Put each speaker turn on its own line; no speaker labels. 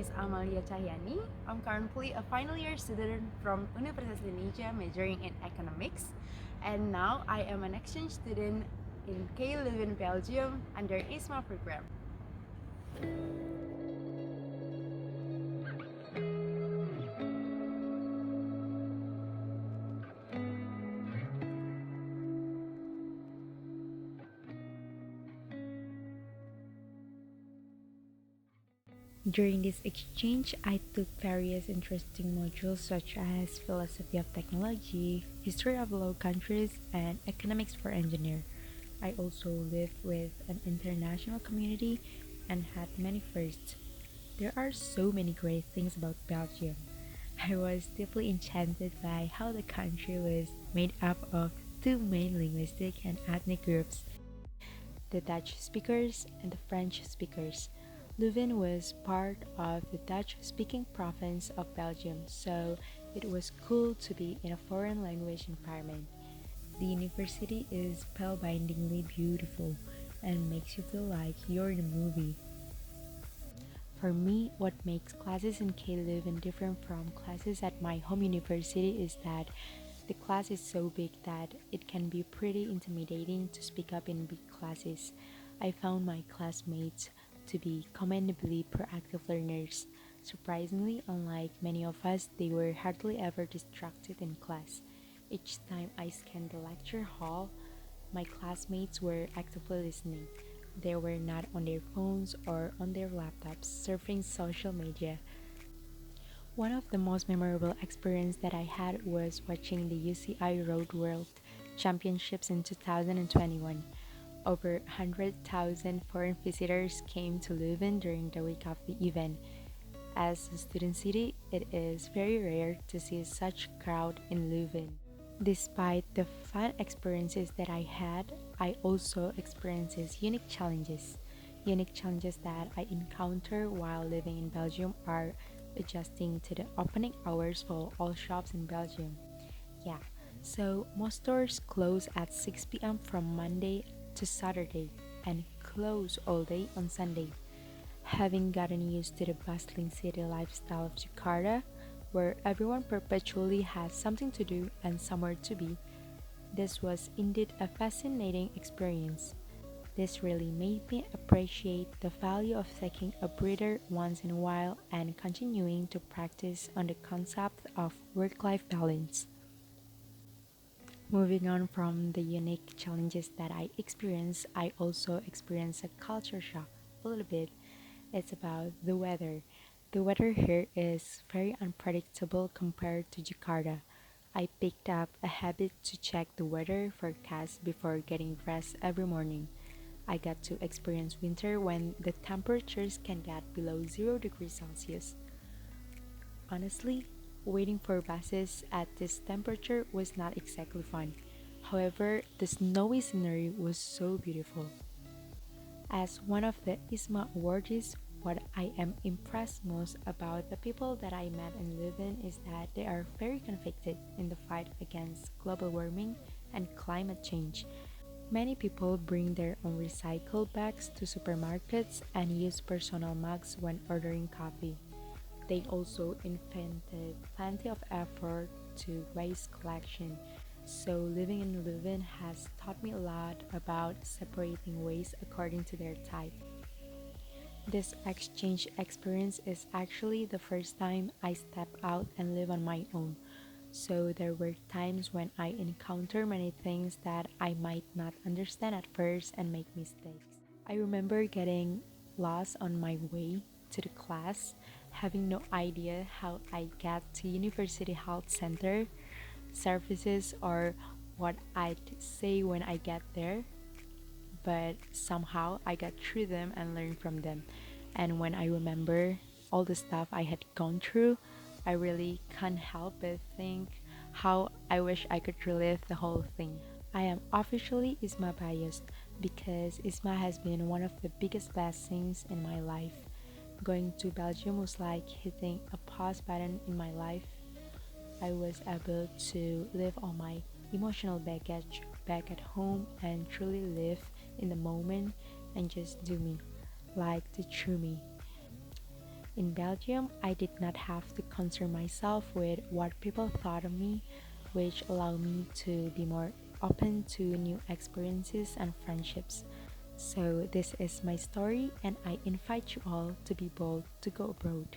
is Amalia Cahyani. I'm currently a final year student from Universitas Indonesia majoring in economics. And now I am an exchange student in KU Leuven Belgium under IISMA program.
During this exchange, I took various interesting modules such as philosophy of technology, history of low countries, and economics for engineer. I also lived with an international community and had many firsts. There are so many great things about Belgium. I was deeply enchanted by how the country was made up of two main linguistic and ethnic groups, the Dutch speakers and the French speakers. Leuven was part of the Dutch-speaking province of Belgium, so it was cool to be in a foreign language environment. The university is spellbindingly beautiful and makes you feel like you're in a movie. For me, what makes classes in KU Leuven different from classes at my home university is that the class is so big that it can be pretty intimidating to speak up in big classes. I found my classmates to be commendably proactive learners. Surprisingly, unlike many of us, they were hardly ever distracted in class. Each time I scanned the lecture hall, my classmates were actively listening. They were not on their phones or on their laptops surfing social media. One of the most memorable experiences that I had was watching the UCI Road World Championships in 2021. Over 100,000 foreign visitors came to Leuven during the week of the event. As a student city, it is very rare to see such crowd in Leuven. Despite the fun experiences that I had, I also experienced unique challenges. Unique challenges that I encounter while living in Belgium are adjusting to the opening hours for all shops in Belgium. Yeah, so most stores close at 6 p.m. from Monday to Saturday and close all day on Sunday. Having gotten used to the bustling city lifestyle of Jakarta, where everyone perpetually has something to do and somewhere to be, this was indeed a fascinating experience. This really made me appreciate the value of taking a breather once in a while and continuing to practice on the concept of work-life balance. Moving on from the unique challenges that I experienced, I also experienced a culture shock a little bit. It's about the weather. The weather here is very unpredictable compared to Jakarta. I picked up a habit to check the weather forecast before getting dressed every morning. I got to experience winter when the temperatures can get below 0 degrees Celsius. Honestly, waiting for buses at this temperature was not exactly fun. However, the snowy scenery was so beautiful. As one of the IISMA awardees, what I am impressed most about the people that I met in Leuven is that they are very convicted in the fight against global warming and climate change. Many people bring their own recycled bags to supermarkets and use personal mugs when ordering coffee. They also invented plenty of effort to waste collection. So living in Leuven has taught me a lot about separating waste according to their type. This exchange experience is actually the first time I step out and live on my own. So there were times when I encounter many things that I might not understand at first and make mistakes. I remember getting lost on my way to the class, having no idea how I got to University Health Center services or what I'd say when I get there, but somehow I got through them and learned from them. And when I remember all the stuff I had gone through, I really can't help but think how I wish I could relive the whole thing. I am officially ISMA biased because ISMA has been one of the biggest blessings in my life. Going to Belgium was like hitting a pause button in my life. I was able to leave all my emotional baggage back at home and truly live in the moment and just do me, like the true me. In Belgium, I did not have to concern myself with what people thought of me, which allowed me to be more open to new experiences and friendships. So, this is my story, and I invite you all to be bold to go abroad.